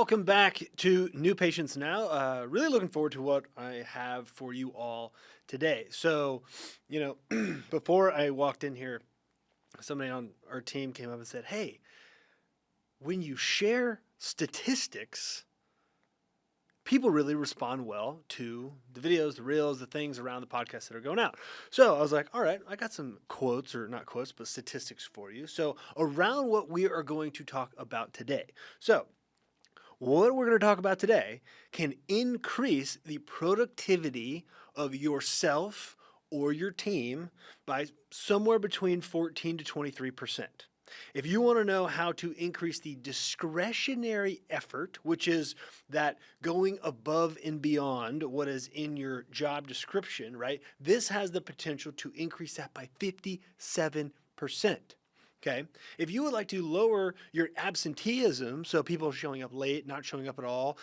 welcome back to New Patients Now. Really looking forward to what I have for you all today. So, before I walked in here, somebody on our team came up and said, "Hey, when you share statistics, people really respond well to the videos, the reels, the things around the podcast that are going out." So I was like, all right, I got some quotes, or not quotes, but statistics for you. So around what we are going to talk about today. So what we're going to talk about today can increase the productivity of yourself or your team by somewhere between 14 to 23%. If you want to know how to increase the discretionary effort, which is that going above and beyond what is in your job description, right? This has the potential to increase that by 57%. Okay. If you would like to lower your absenteeism, so people showing up late, not showing up at all,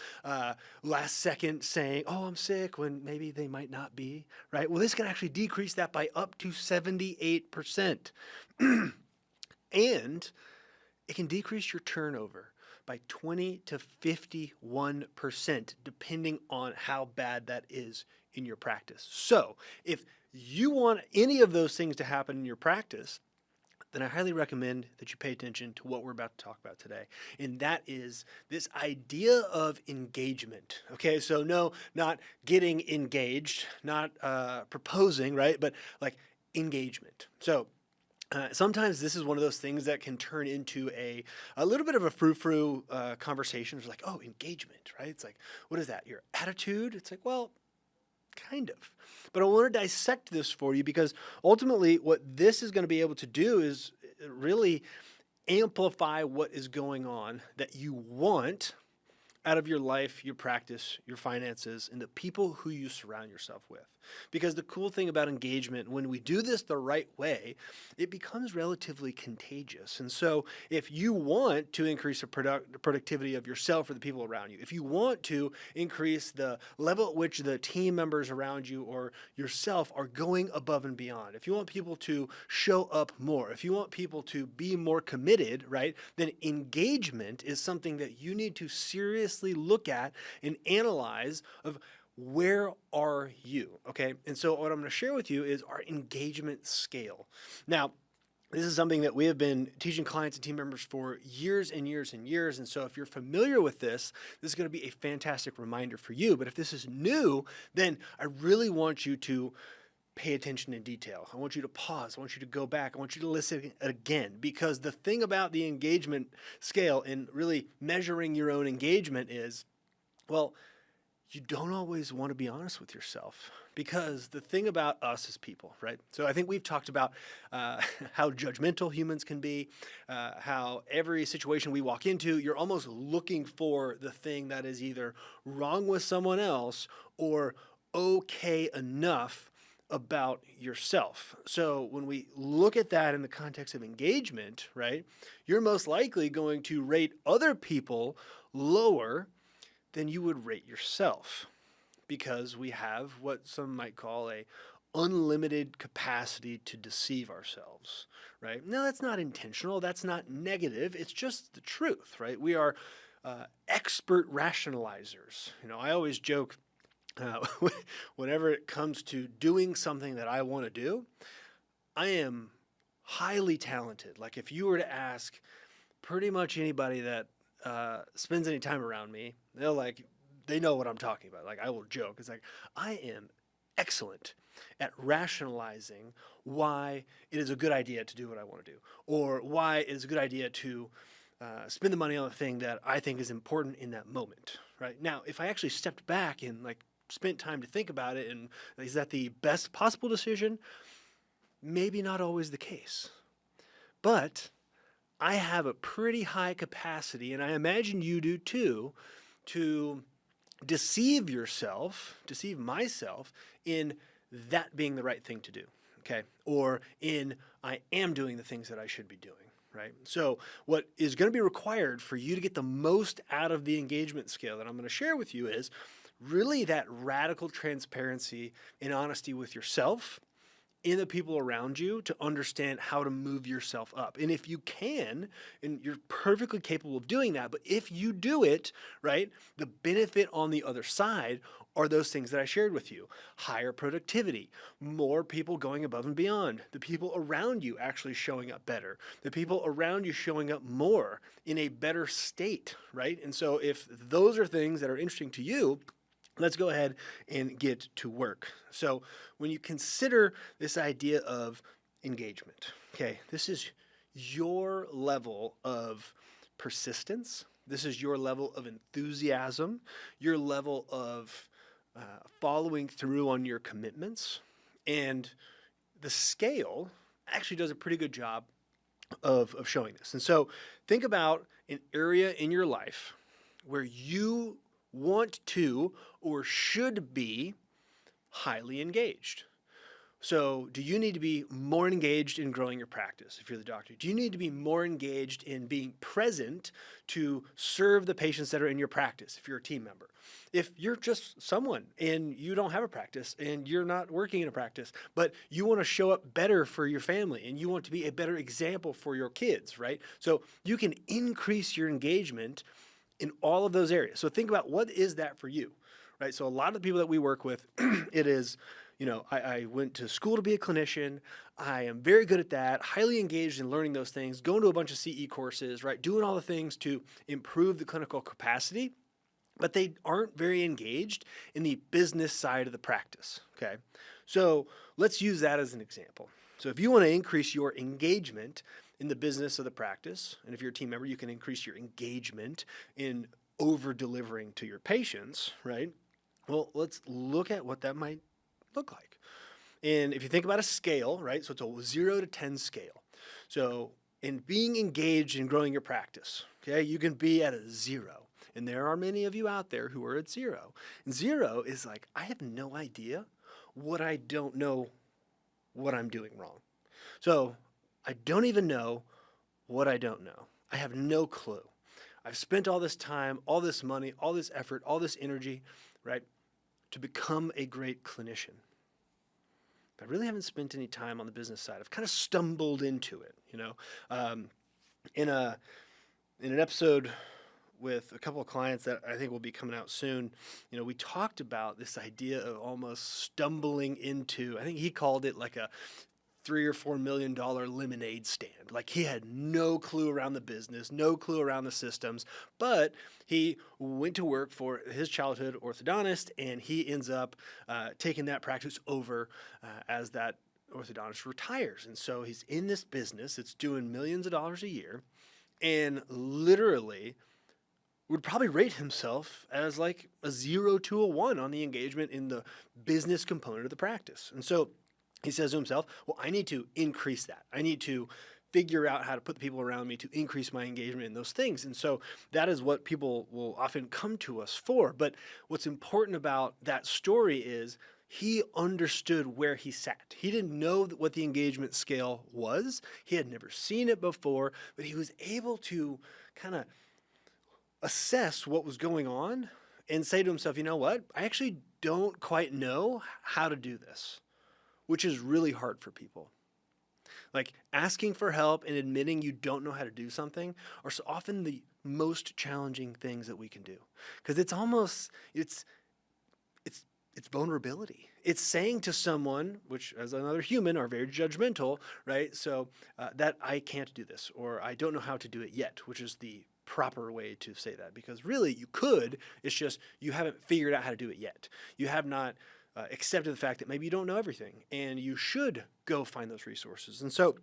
last second saying, "Oh, I'm sick," when maybe they might not be, right? Well, this can actually decrease that by up to 78%. And it can decrease your turnover by 20 to 51%, depending on how bad that is in your practice. So if you want any of those things to happen in your practice, then I highly recommend that you pay attention to what we're about to talk about today. And that is this idea of engagement. Okay, so no, not getting engaged, not proposing, right? But like engagement. So sometimes this is one of those things that can turn into a little bit of a frou-frou conversation. It's like, oh, engagement, right? It's like, what is that? Your attitude? It's like, well, kind of. But I want to dissect this for you because ultimately what this is going to be able to do is really amplify what is going on that you want out of your life, your practice, your finances, and the people who you surround yourself with. Because the cool thing about engagement, when we do this the right way, it becomes relatively contagious. And so if you want to increase the productivity of yourself or the people around you, if you want to increase the level at which the team members around you or yourself are going above and beyond, if you want people to show up more, if you want people to be more committed, right, then engagement is something that you need to seriously look at and analyze of where are you, okay? And so what I'm going to share with you is our engagement scale. Now, this is something that we have been teaching clients and team members for years and years and years. And so if you're familiar with this, this is going to be a fantastic reminder for you. But if this is new, then I really want you to pay attention in detail. I want you to pause. I want you to go back. I want you to listen again, because the thing about the engagement scale and really measuring your own engagement is, well, you don't always want to be honest with yourself, because the thing about us as people, right? So I think we've talked about how judgmental humans can be, how every situation we walk into, you're almost looking for the thing that is either wrong with someone else or okay enough about yourself. So when we look at that in the context of engagement, right, you're most likely going to rate other people lower than you would rate yourself, because we have what some might call a unlimited capacity to deceive ourselves, right? Now, that's not intentional. That's not negative. It's just the truth, right? We are expert rationalizers. I always joke, whenever it comes to doing something that I want to do, I am highly talented. Like if you were to ask pretty much anybody that spends any time around me, they know what I'm talking about. Like I will joke. It's like, I am excellent at rationalizing why it is a good idea to do what I want to do, or why it is a good idea to spend the money on the thing that I think is important in that moment, right? Now, if I actually stepped back and spent time to think about it, and is that the best possible decision? Maybe not always the case. But I have a pretty high capacity, and I imagine you do too, to deceive myself in that being the right thing to do, okay? Or in I am doing the things that I should be doing, right? So what is going to be required for you to get the most out of the engagement scale that I'm going to share with you is really that radical transparency and honesty with yourself in the people around you to understand how to move yourself up. And if you can, and you're perfectly capable of doing that, but if you do it, right, the benefit on the other side are those things that I shared with you. Higher productivity, more people going above and beyond, the people around you actually showing up better, the people around you showing up more in a better state, right? And so if those are things that are interesting to you, let's go ahead and get to work. So when you consider this idea of engagement, okay, this is your level of persistence. This is your level of enthusiasm, your level of following through on your commitments. And the scale actually does a pretty good job of showing this. And so think about an area in your life where you want to or should be highly engaged. So do you need to be more engaged in growing your practice if you're the doctor? Do you need to be more engaged in being present to serve the patients that are in your practice if you're a team member? If you're just someone and you don't have a practice and you're not working in a practice, but you want to show up better for your family and you want to be a better example for your kids, right? So you can increase your engagement in all of those areas. So think about, what is that for you, right? So a lot of the people that we work with, it is, I went to school to be a clinician. I am very good at that, highly engaged in learning those things, going to a bunch of CE courses, right? Doing all the things to improve the clinical capacity, but they aren't very engaged in the business side of the practice, okay? So let's use that as an example. So if you want to increase your engagement in the business of the practice, and if you're a team member, you can increase your engagement in over-delivering to your patients, right? Well, let's look at what that might look like. And if you think about a scale, right? So it's a 0 to 10 scale. So in being engaged in growing your practice, okay, you can be at a 0. And there are many of you out there who are at 0. And 0 is like, I have no idea what I don't know what I'm doing wrong. So I don't even know what I don't know. I have no clue. I've spent all this time, all this money, all this effort, all this energy, right, to become a great clinician. But I really haven't spent any time on the business side. I've kind of stumbled into it, in an episode with a couple of clients that I think will be coming out soon, we talked about this idea of almost stumbling into, I think he called it like a $3 or $4 million lemonade stand. Like he had no clue around the business, no clue around the systems, but he went to work for his childhood orthodontist, and he ends up taking that practice over as that orthodontist retires. And so he's in this business, it's doing millions of dollars a year, and literally would probably rate himself as like a 0 to a 1 on the engagement in the business component of the practice. And so he says to himself, well, I need to increase that. I need to figure out how to put the people around me to increase my engagement in those things. And so that is what people will often come to us for. But what's important about that story is he understood where he sat. He didn't know what the engagement scale was. He had never seen it before, but he was able to kind of assess what was going on and say to himself, you know what? I actually don't quite know how to do this, which is really hard for people. Like asking for help and admitting you don't know how to do something are so often the most challenging things that we can do. Because it's almost, it's vulnerability. It's saying to someone, which as another human are very judgmental, right? So that I can't do this, or I don't know how to do it yet, which is the proper way to say that. Because really you could, it's just you haven't figured out how to do it yet. You have not accepted the fact that maybe you don't know everything, and you should go find those resources. And so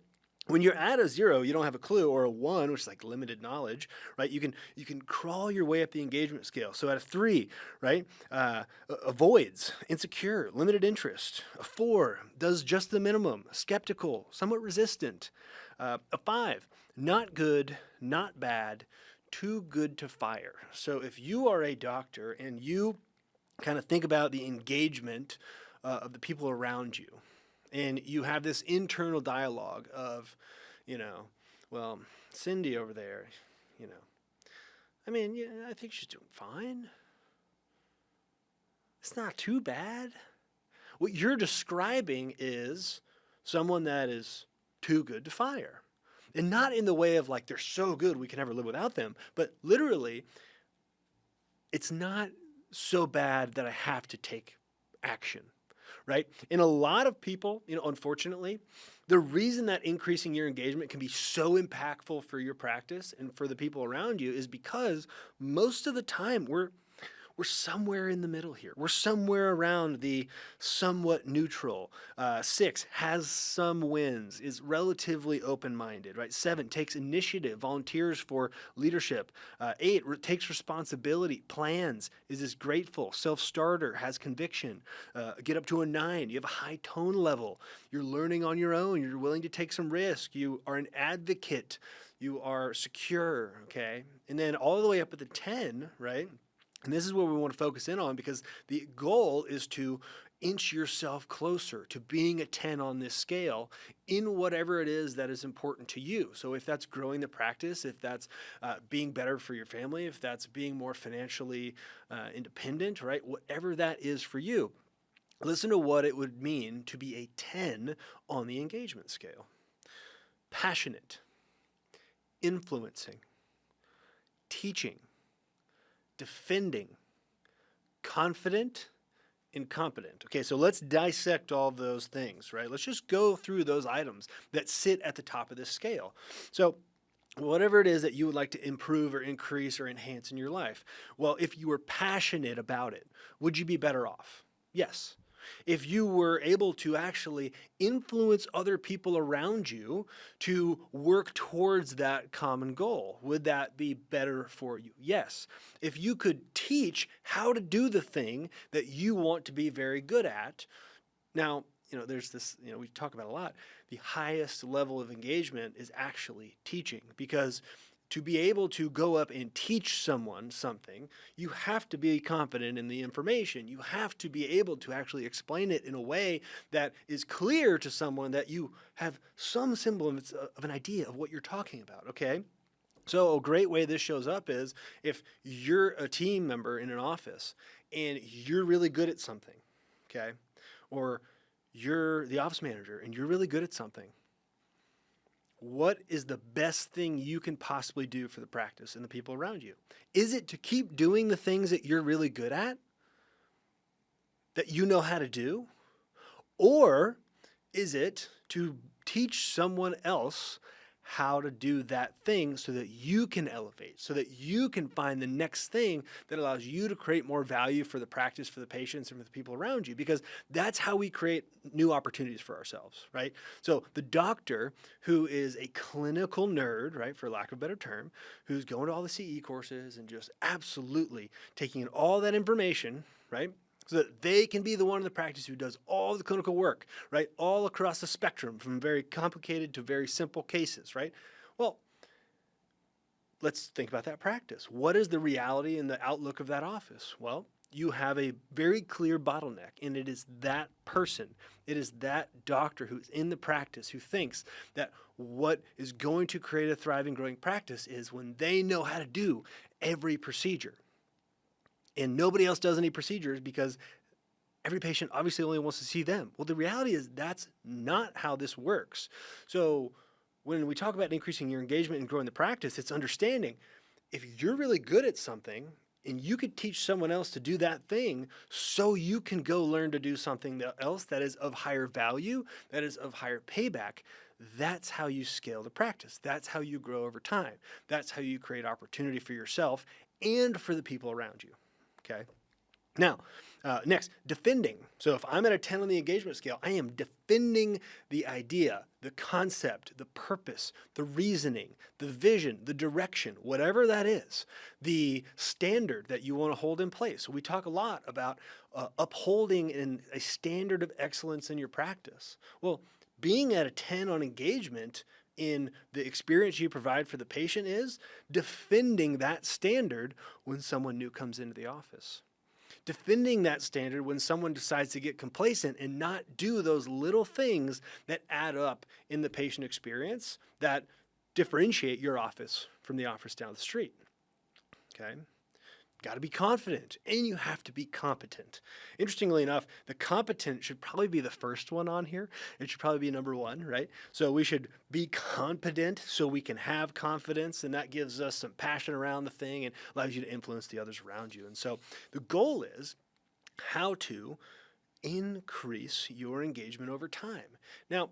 when you're at a 0, you don't have a clue, or a 1, which is like limited knowledge, right? You can crawl your way up the engagement scale. So at a 3, right, avoids, insecure, limited interest. A 4 does just the minimum, skeptical, somewhat resistant. A 5, not good, not bad, too good to fire. So if you are a doctor and you kind of think about the engagement of the people around you, and you have this internal dialogue of, well, Cindy over there, I mean, yeah, I think she's doing fine. It's not too bad. What you're describing is someone that is too good to fire. And not in the way of like they're so good we can never live without them, but literally, it's not so bad that I have to take action, right? And a lot of people, unfortunately, the reason that increasing your engagement can be so impactful for your practice and for the people around you is because most of the time we're somewhere in the middle here. We're somewhere around the somewhat neutral. 6 has some wins, is relatively open-minded, right? 7 takes initiative, volunteers for leadership. 8 takes responsibility, plans, is grateful, self-starter, has conviction. Get up to a 9, you have a high tone level. You're learning on your own. You're willing to take some risk. You are an advocate. You are secure, okay? And then all the way up at the 10, right? And this is what we want to focus in on because the goal is to inch yourself closer to being a 10 on this scale in whatever it is that is important to you. So if that's growing the practice, if that's being better for your family, if that's being more financially independent, right? Whatever that is for you, listen to what it would mean to be a 10 on the engagement scale. Passionate, influencing, teaching, defending, confident, and competent. Okay, so let's dissect all those things, right? Let's just go through those items that sit at the top of this scale. So whatever it is that you would like to improve or increase or enhance in your life, well, if you were passionate about it, would you be better off? Yes. If you were able to actually influence other people around you to work towards that common goal, would that be better for you? Yes. If you could teach how to do the thing that you want to be very good at, now, there's this, we talk about a lot, the highest level of engagement is actually teaching, because to be able to go up and teach someone something, you have to be confident in the information. You have to be able to actually explain it in a way that is clear to someone that you have some semblance of an idea of what you're talking about, okay? So a great way this shows up is if you're a team member in an office and you're really good at something, okay? Or you're the office manager and you're really good at something. What is the best thing you can possibly do for the practice and the people around you? Is it to keep doing the things that you're really good at, that you know how to do? Or is it to teach someone else how to do that thing so that you can elevate, so that you can find the next thing that allows you to create more value for the practice, for the patients, and for the people around you? Because that's how we create new opportunities for ourselves, right? So the doctor who is a clinical nerd, right, for lack of a better term, who's going to all the CE courses and just absolutely taking in all that information, right, so that they can be the one in the practice who does all the clinical work, right? All across the spectrum, from very complicated to very simple cases, right? Well, let's think about that practice. What is the reality and the outlook of that office? Well, you have a very clear bottleneck, and it is that person, it is that doctor who's in the practice who thinks that what is going to create a thriving, growing practice is when they know how to do every procedure. And nobody else does any procedures because every patient obviously only wants to see them. Well, the reality is that's not how this works. So when we talk about increasing your engagement and growing the practice, it's understanding if you're really good at something and you could teach someone else to do that thing so you can go learn to do something else that is of higher value, that is of higher payback, that's how you scale the practice. That's how you grow over time. That's how you create opportunity for yourself and for the people around you. Okay. Now, next, defending. So if I'm at a 10 on the engagement scale, I am defending the idea, the concept, the purpose, the reasoning, the vision, the direction, whatever that is, the standard that you want to hold in place. So we talk a lot about upholding a standard of excellence in your practice. Well, being at a 10 on engagement in the experience you provide for the patient is defending that standard when someone new comes into the office. Defending that standard when someone decides to get complacent and not do those little things that add up in the patient experience that differentiate your office from the office down the street. Okay? got to be confident, and you have to be competent. Interestingly enough, the competent should probably be the first one on here. It should probably be number one, right? So we should be confident so we can have confidence, and that gives us some passion around the thing and allows you to influence the others around you. And so the goal is how to increase your engagement over time. Now,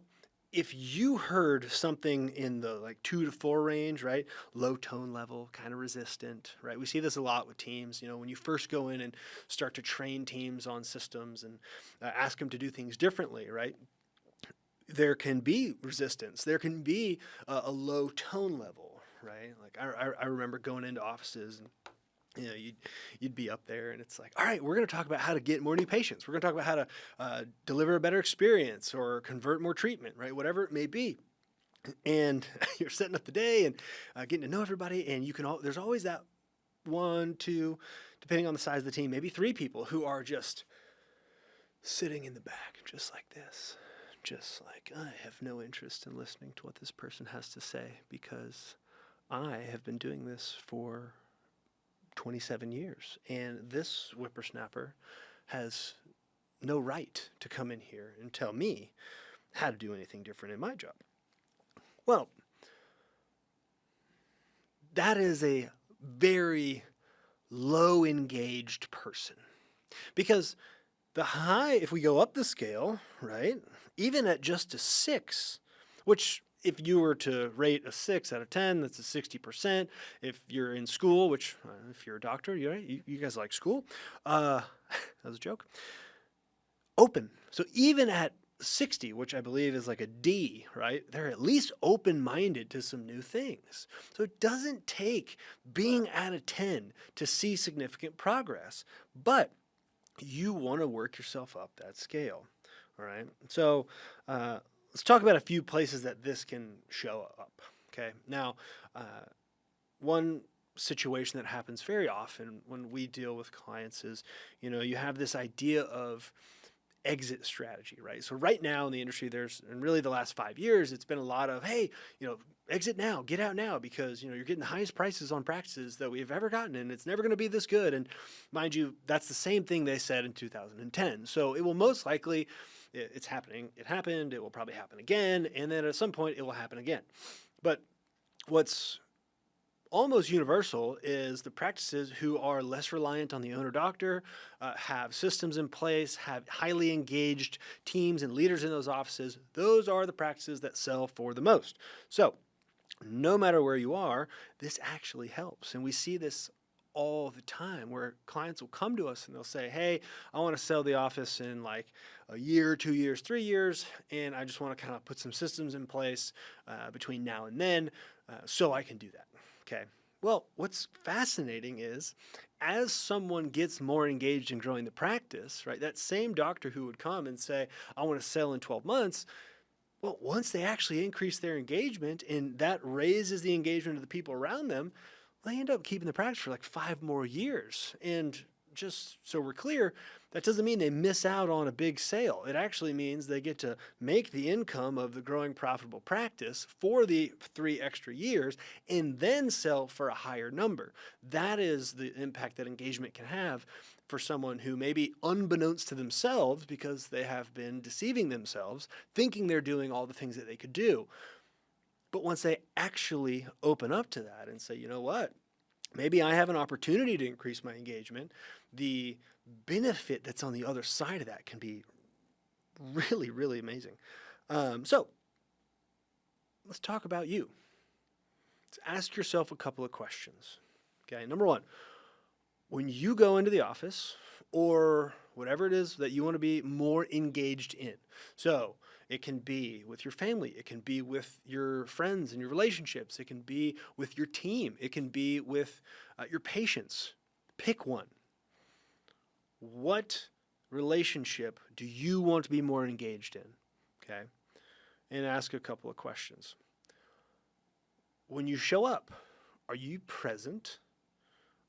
if you heard something in the like 2 to 4 range, right? Low tone level, kind of resistant, right? We see this a lot with teams. When you first go in and start to train teams on systems and ask them to do things differently, right? There can be resistance. There can be a low tone level, right? Like I remember going into offices and you'd be up there and it's like, all right, we're going to talk about how to get more new patients. We're going to talk about how to deliver a better experience or convert more treatment, right? Whatever it may be. And you're setting up the day and getting to know everybody. And there's always that 1, 2, depending on the size of the team, maybe 3 people who are just sitting in the back, just like this. Just like, I have no interest in listening to what this person has to say because I have been doing this for 27 years, and this whippersnapper has no right to come in here and tell me how to do anything different in my job. Well, that is a very low engaged person, because if we go up the scale, right, even at just a 6, which if you were to rate a 6 out of 10, that's a 60%. If you're in school, which if you're a doctor, you guys like school. That was a joke. Open. So even at 60, which I believe is like a D, right? They're at least open-minded to some new things. So it doesn't take being at a 10 to see significant progress, but you want to work yourself up that scale. All right. So, let's talk about a few places that this can show up. Okay. Now, one situation that happens very often when we deal with clients is, you have this idea of exit strategy, right? So right now in the industry, and really the last 5 years, it's been a lot of, hey, exit now, get out now, because, you're getting the highest prices on practices that we've ever gotten, and it's never going to be this good. And mind you, that's the same thing they said in 2010. So it will most likely, it's happening. It happened. It will probably happen again. And then at some point it will happen again. But what's almost universal is the practices who are less reliant on the owner doctor, have systems in place, have highly engaged teams and leaders in those offices. Those are the practices that sell for the most. So no matter where you are, this actually helps. And we see this all the time where clients will come to us and they'll say, hey, I want to sell the office in like a year, 2 years, 3 years, and I just want to kind of put some systems in place between now and then so I can do that. Okay. Well, what's fascinating is as someone gets more engaged in growing the practice, right, that same doctor who would come and say, I want to sell in 12 months, well, once they actually increase their engagement and that raises the engagement of the people around them, they end up keeping the practice for like 5 more years. And just so we're clear, that doesn't mean they miss out on a big sale. It actually means they get to make the income of the growing profitable practice for the 3 extra years and then sell for a higher number. That is the impact that engagement can have for someone who maybe unbeknownst to themselves, because they have been deceiving themselves, thinking they're doing all the things that they could do. But once they actually open up to that and say, you know what, maybe I have an opportunity to increase my engagement, the benefit that's on the other side of that can be really, really amazing. So let's talk about you. Let's ask yourself a couple of questions. Okay, number 1, when you go into the office or whatever it is that you want to be more engaged in. So it can be with your family. It can be with your friends and your relationships. It can be with your team. It can be with your patients. Pick one. What relationship do you want to be more engaged in? Okay. And ask a couple of questions. When you show up, are you present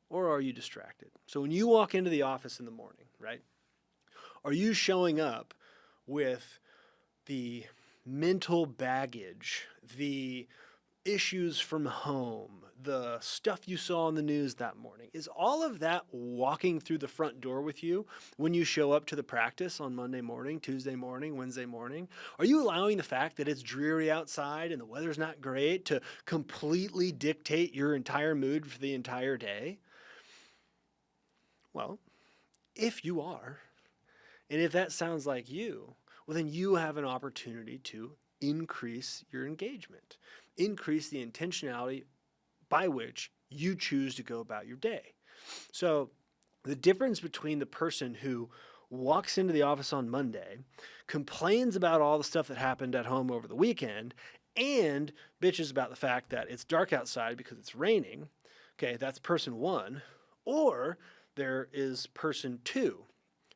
or are you distracted? So when you walk into the office in the morning, right, are you showing up with the mental baggage, the issues from home, the stuff you saw on the news that morning, is all of that walking through the front door with you when you show up to the practice on Monday morning, Tuesday morning, Wednesday morning? Are you allowing the fact that it's dreary outside and the weather's not great to completely dictate your entire mood for the entire day? Well, if you are, and if that sounds like you, well, then you have an opportunity to increase your engagement, increase the intentionality by which you choose to go about your day. So the difference between the person who walks into the office on Monday, complains about all the stuff that happened at home over the weekend, and bitches about the fact that it's dark outside because it's raining, okay, that's person one. Or there is person two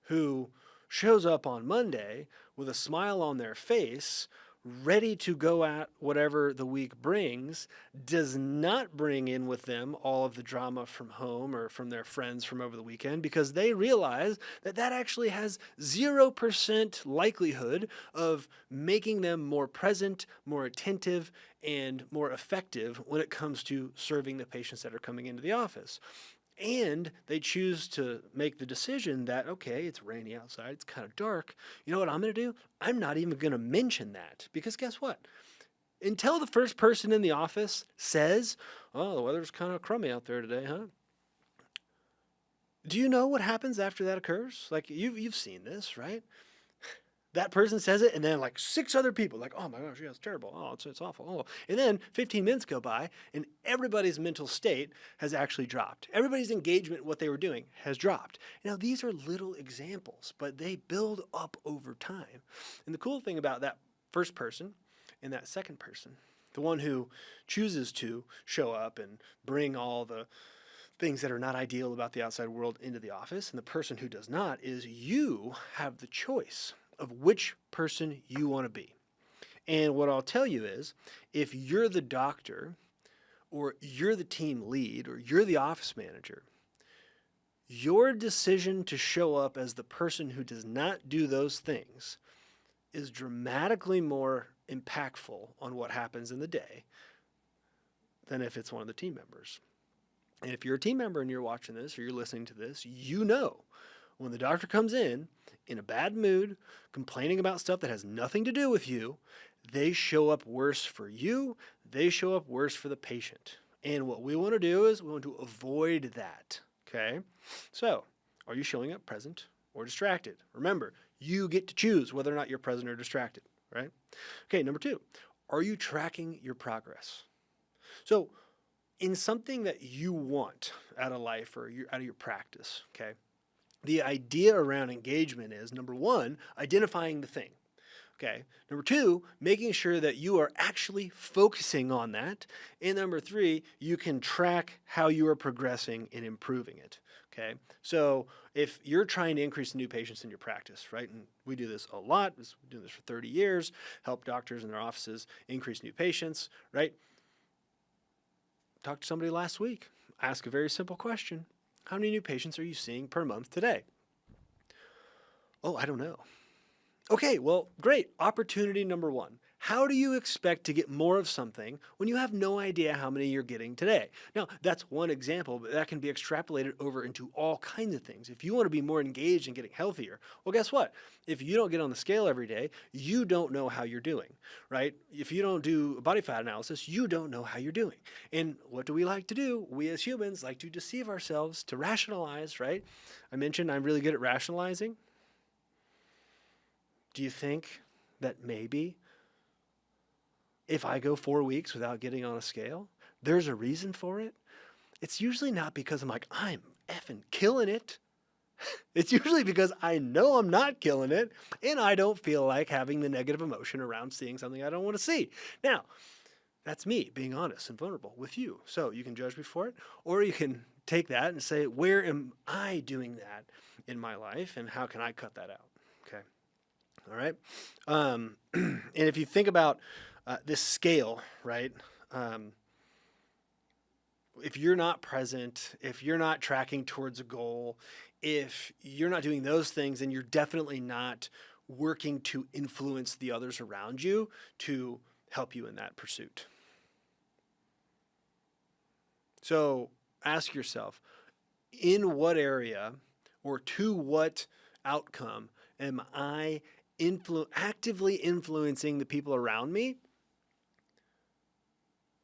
who shows up on Monday with a smile on their face, ready to go at whatever the week brings, does not bring in with them all of the drama from home or from their friends from over the weekend, because they realize that that actually has 0% likelihood of making them more present, more attentive, and more effective when it comes to serving the patients that are coming into the office. And they choose to make the decision that, okay, it's rainy outside, it's kind of dark. You know what I'm going to do? I'm not even going to mention that, because guess what? Until the first person in the office says, oh, the weather's kind of crummy out there today, huh? Do you know what happens after that occurs? Like, you've seen this, right? That person says it, and then like 6 other people, like, oh my gosh, yeah, it's terrible. Oh, it's awful. Oh, and then 15 minutes go by, and everybody's mental state has actually dropped. Everybody's engagement in what they were doing has dropped. Now, these are little examples, but they build up over time. And the cool thing about that first person and that second person, the one who chooses to show up and bring all the things that are not ideal about the outside world into the office, and the person who does not, is you have the choice of which person you want to be. And what I'll tell you is, if you're the doctor, or you're the team lead, or you're the office manager, your decision to show up as the person who does not do those things is dramatically more impactful on what happens in the day than if it's one of the team members. And if you're a team member and you're watching this or you're listening to this, you know when the doctor comes in a bad mood, complaining about stuff that has nothing to do with you, they show up worse for you, they show up worse for the patient. And what we want to do is we want to avoid that, okay? So, are you showing up present or distracted? Remember, you get to choose whether or not you're present or distracted, right? Okay, number 2, are you tracking your progress? So, in something that you want out of life or out of your practice, okay, the idea around engagement is, number 1, identifying the thing. Okay. Number 2, making sure that you are actually focusing on that. And number 3, you can track how you are progressing and improving it. Okay. So if you're trying to increase new patients in your practice, right? And we do this a lot. We've been doing this for 30 years, help doctors in their offices increase new patients, right? Talked to somebody last week. Ask a very simple question. How many new patients are you seeing per month today? Oh, I don't know. Okay, well, great. Opportunity number 1. How do you expect to get more of something when you have no idea how many you're getting today? Now, that's one example, but that can be extrapolated over into all kinds of things. If you want to be more engaged in getting healthier, well, guess what? If you don't get on the scale every day, you don't know how you're doing, right? If you don't do a body fat analysis, you don't know how you're doing. And what do we like to do? We as humans like to deceive ourselves, to rationalize, right? I mentioned I'm really good at rationalizing. Do you think that maybe if I go 4 weeks without getting on a scale, there's a reason for it? It's usually not because I'm like, I'm effing killing it. It's usually because I know I'm not killing it, and I don't feel like having the negative emotion around seeing something I don't want to see. Now, that's me being honest and vulnerable with you. So you can judge me for it, or you can take that and say, where am I doing that in my life, and how can I cut that out? Okay. All right. And if you think about this scale, right? If you're not present, if you're not tracking towards a goal, if you're not doing those things, then you're definitely not working to influence the others around you to help you in that pursuit. So ask yourself, in what area or to what outcome am I actively influencing the people around me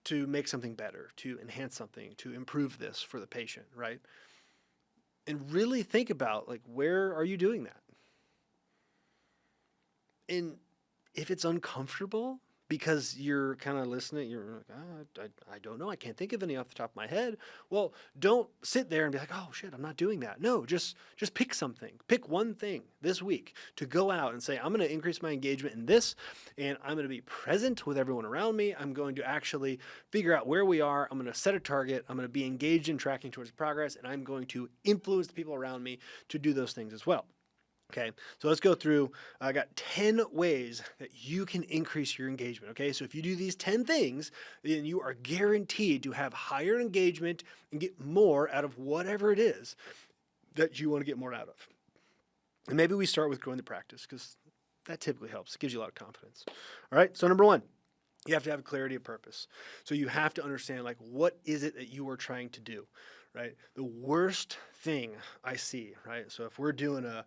to make something better, to enhance something, to improve this for the patient, right? And really think about, like, where are you doing that? And if it's uncomfortable because you're kind of listening, you're like, I don't know, I can't think of any off the top of my head. Well, don't sit there and be like, oh shit, I'm not doing that. No, just pick something. Pick one thing this week to go out and say, I'm going to increase my engagement in this, and I'm going to be present with everyone around me. I'm going to actually figure out where we are. I'm going to set a target. I'm going to be engaged in tracking towards progress, and I'm going to influence the people around me to do those things as well. Okay, so let's go through. I got 10 ways that you can increase your engagement. Okay, so if you do these 10 things, then you are guaranteed to have higher engagement and get more out of whatever it is that you want to get more out of. And maybe we start with growing the practice, because that typically helps. It gives you a lot of confidence. All right, so number one, you have to have clarity of purpose. So you have to understand, like, what is it that you are trying to do, right? The worst thing I see, right? So if we're doing a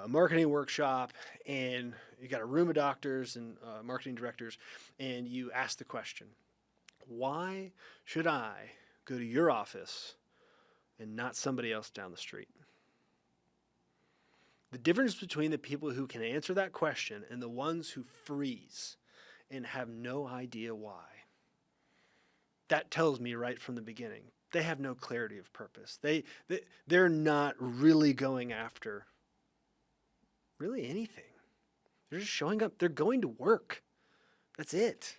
marketing workshop and you got a room of doctors and marketing directors, and you ask the question, why should I go to your office and not somebody else down the street? The difference between the people who can answer that question and the ones who freeze and have no idea why, that tells me right from the beginning, they have no clarity of purpose. They're not really going after really anything. They're just showing up. They're going to work. That's it.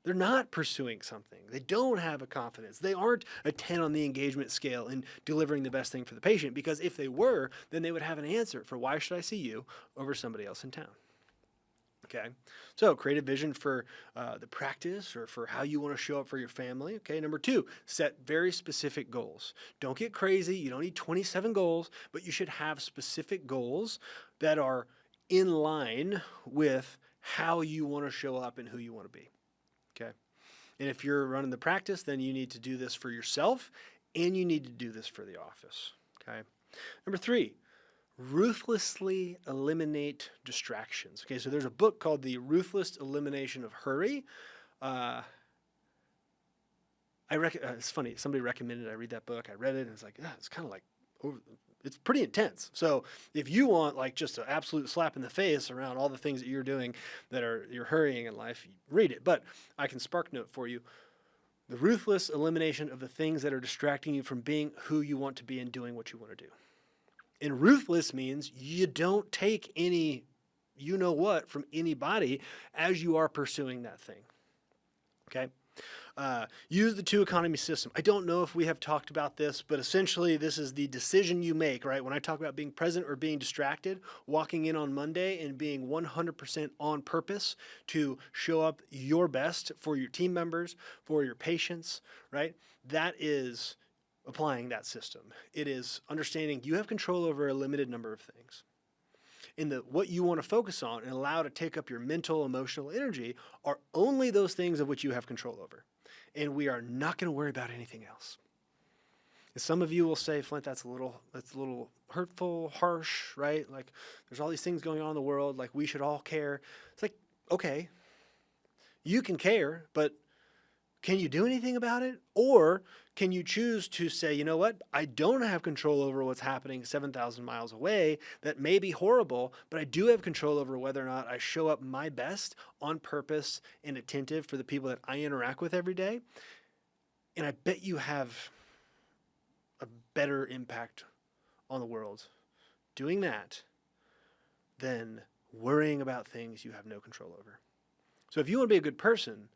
They're not pursuing something. They don't have a confidence. They aren't a 10 on the engagement scale in delivering the best thing for the patient, because if they were, then they would have an answer for why should I see you over somebody else in town. Okay, so create a vision for the practice or for how you want to show up for your family. Okay, number two, set very specific goals. Don't get crazy. You don't need 27 goals, but you should have specific goals that are in line with how you want to show up and who you want to be. Okay, and if you're running the practice, then you need to do this for yourself and you need to do this for the office. Okay, number three, ruthlessly eliminate distractions. Okay, so there's a book called The Ruthless Elimination of Hurry. It's funny, somebody recommended I read that book. I read it and it's like, yeah, it's kind of like, it's pretty intense. So if you want like just an absolute slap in the face around all the things that you're doing that you're hurrying in life, read it. But I can spark note for you. The ruthless elimination of the things that are distracting you from being who you want to be and doing what you want to do. And ruthless means you don't take any you know what from anybody as you are pursuing that thing. Okay? Use the two economy system. I don't know if we have talked about this, but essentially this is the decision you make, right? When I talk about being present or being distracted, walking in on Monday and being 100% on purpose to show up your best for your team members, for your patients, right? That is applying that system. It is understanding you have control over a limited number of things. And what you want to focus on and allow to take up your mental, emotional energy are only those things of which you have control over. And we are not going to worry about anything else. And some of you will say, Flint, that's a little hurtful, harsh, right? Like there's all these things going on in the world, like we should all care. It's like, okay, you can care, but can you do anything about it? Or can you choose to say, you know what? I don't have control over what's happening 7,000 miles away. That may be horrible, but I do have control over whether or not I show up my best on purpose and attentive for the people that I interact with every day. And I bet you have a better impact on the world doing that than worrying about things you have no control over. So if you want to be a good person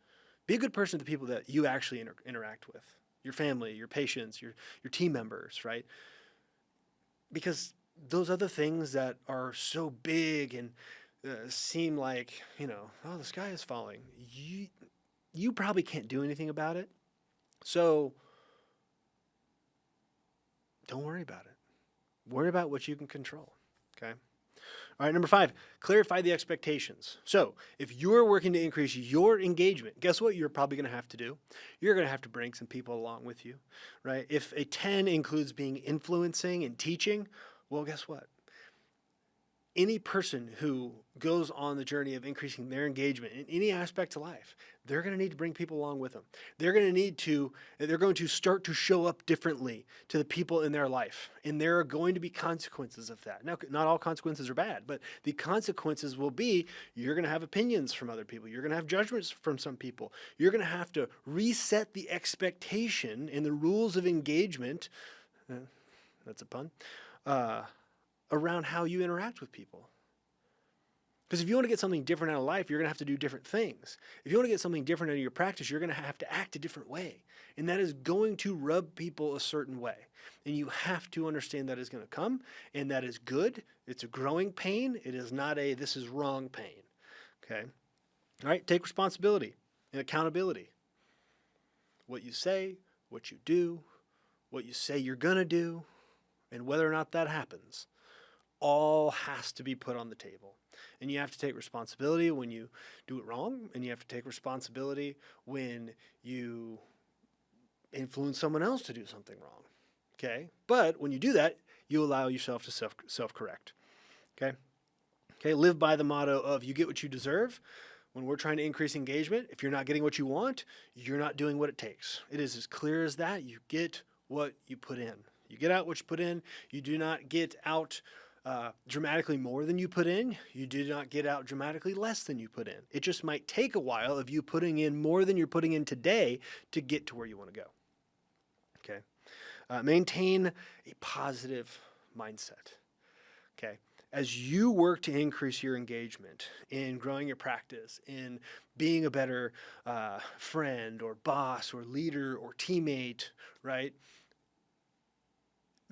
to the people that you actually interact with, your family, your patients, your team members, right? Because those other things that are so big and seem like, oh, the sky is falling, you probably can't do anything about it. So don't worry about it. Worry about what you can control, okay? All right, number 5, clarify the expectations. So if you're working to increase your engagement, guess what you're probably going to have to do? You're going to have to bring some people along with you, right? If a 10 includes being influencing and teaching, well, guess what? Any person who goes on the journey of increasing their engagement in any aspect of life, they're going to need to bring people along with them. They're going to start to show up differently to the people in their life. And there are going to be consequences of that. Now, not all consequences are bad, but the consequences will be you're going to have opinions from other people. You're going to have judgments from some people. You're going to have to reset the expectation and the rules of engagement. That's a pun. Around how you interact with people. Because if you want to get something different out of life, you're going to have to do different things. If you want to get something different out of your practice, you're going to have to act a different way. And that is going to rub people a certain way. And you have to understand that is going to come, and that is good. It's a growing pain. It is not a this is wrong pain. Okay? All right, take responsibility and accountability. What you say, what you do, what you say you're going to do, and whether or not that happens, all has to be put on the table. And you have to take responsibility when you do it wrong, and you have to take responsibility when you influence someone else to do something wrong. Okay? But when you do that, you allow yourself to self-correct. Okay? Okay, live by the motto of you get what you deserve. When we're trying to increase engagement, if you're not getting what you want, you're not doing what it takes. It is as clear as that. You get what you put in. You get out what you put in. You do not get out dramatically more than you put in. You do not get out dramatically less than you put in. It just might take a while of you putting in more than you're putting in today to get to where you want to go. Okay. Maintain a positive mindset. Okay. As you work to increase your engagement in growing your practice, in being a better friend or boss or leader or teammate, right?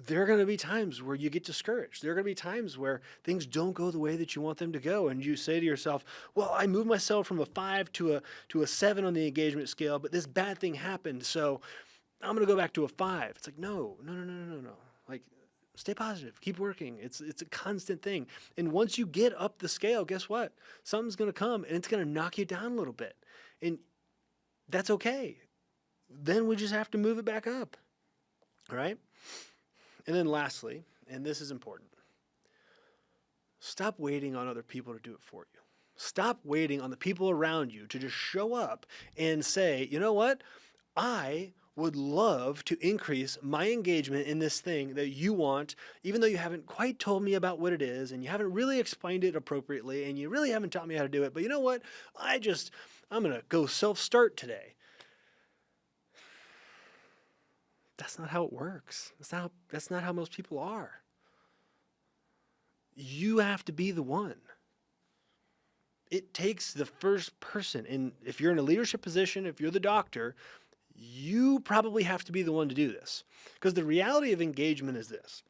There are going to be times where you get discouraged. There are going to be times where things don't go the way that you want them to go. And you say to yourself, well, I moved myself from a 5 to a 7 on the engagement scale, but this bad thing happened, so I'm going to go back to a 5. It's like, no. Like, stay positive. Keep working. It's a constant thing. And once you get up the scale, guess what? Something's going to come, and it's going to knock you down a little bit. And that's okay. Then we just have to move it back up. All right? And then lastly, and this is important, stop waiting on other people to do it for you. Stop waiting on the people around you to just show up and say, you know what? I would love to increase my engagement in this thing that you want, even though you haven't quite told me about what it is and you haven't really explained it appropriately and you really haven't taught me how to do it. But you know what? I'm going to go self-start today. That's not how it works. That's not how most people are. You have to be the one. It takes the first person. And if you're in a leadership position, if you're the doctor, you probably have to be the one to do this. Because the reality of engagement is this.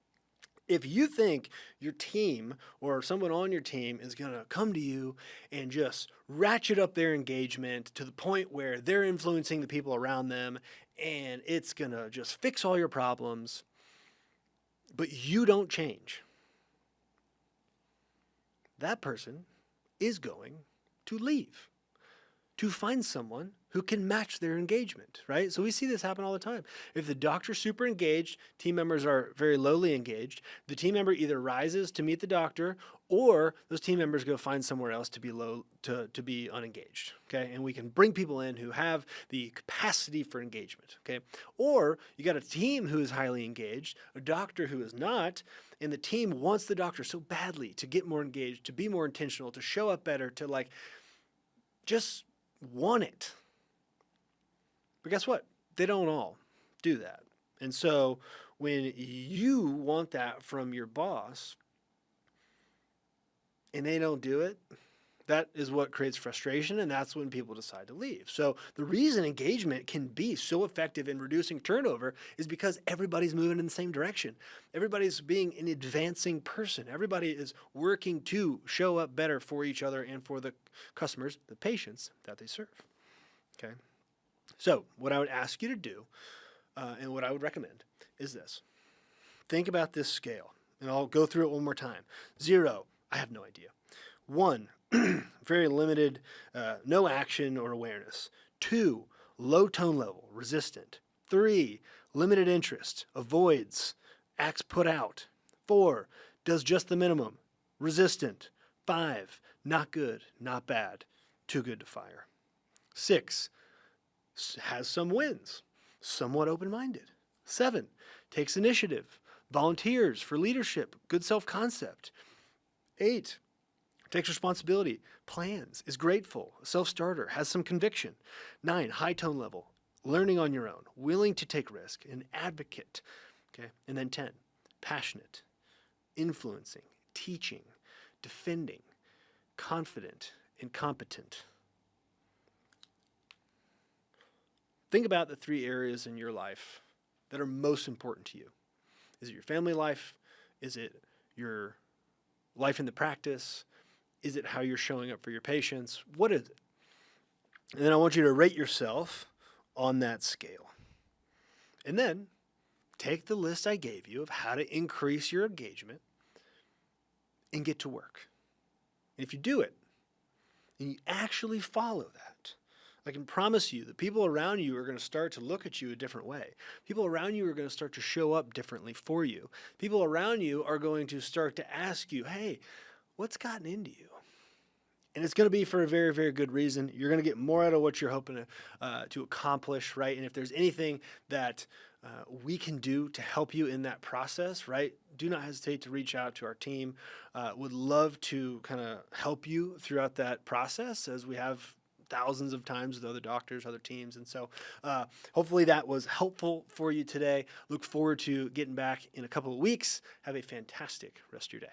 If you think your team or someone on your team is going to come to you and just ratchet up their engagement to the point where they're influencing the people around them and it's going to just fix all your problems, but you don't change, that person is going to leave to find someone who can match their engagement, right? So we see this happen all the time. If the doctor's super engaged, team members are very lowly engaged, the team member either rises to meet the doctor or those team members go find somewhere else to be unengaged, okay? And we can bring people in who have the capacity for engagement, okay? Or you got a team who is highly engaged, a doctor who is not, and the team wants the doctor so badly to get more engaged, to be more intentional, to show up better, to just want it. But guess what? They don't all do that. And so when you want that from your boss and they don't do it, that is what creates frustration, and that's when people decide to leave. So the reason engagement can be so effective in reducing turnover is because everybody's moving in the same direction. Everybody's being an advancing person. Everybody is working to show up better for each other and for the customers, the patients that they serve. Okay? So what I would ask you to do, and what I would recommend, is this. Think about this scale, and I'll go through it one more time. 0, I have no idea. 1, very limited, no action or awareness. 2, low tone level, resistant. 3, limited interest, avoids, acts put out. 4, does just the minimum, resistant. 5, not good, not bad, too good to fire. 6, has some wins, somewhat open-minded. 7, takes initiative, volunteers for leadership, good self-concept. 8, takes responsibility, plans, is grateful, a self-starter, has some conviction. 9, high tone level, learning on your own, willing to take risk, an advocate. Okay? And then 10, passionate, influencing, teaching, defending, confident, and competent. Think about the 3 areas in your life that are most important to you. Is it your family life? Is it your life in the practice? Is it how you're showing up for your patients? What is it? And then I want you to rate yourself on that scale. And then take the list I gave you of how to increase your engagement and get to work. And if you do it, and you actually follow that, I can promise you that people around you are going to start to look at you a different way. People around you are going to start to show up differently for you. People around you are going to start to ask you, hey, what's gotten into you? And it's going to be for a very, very good reason. You're going to get more out of what you're hoping to accomplish, right? And if there's anything that we can do to help you in that process, right, do not hesitate to reach out to our team. Would love to kind of help you throughout that process, as we have thousands of times with other doctors, other teams. And so hopefully that was helpful for you today. Look forward to getting back in a couple of weeks. Have a fantastic rest of your day.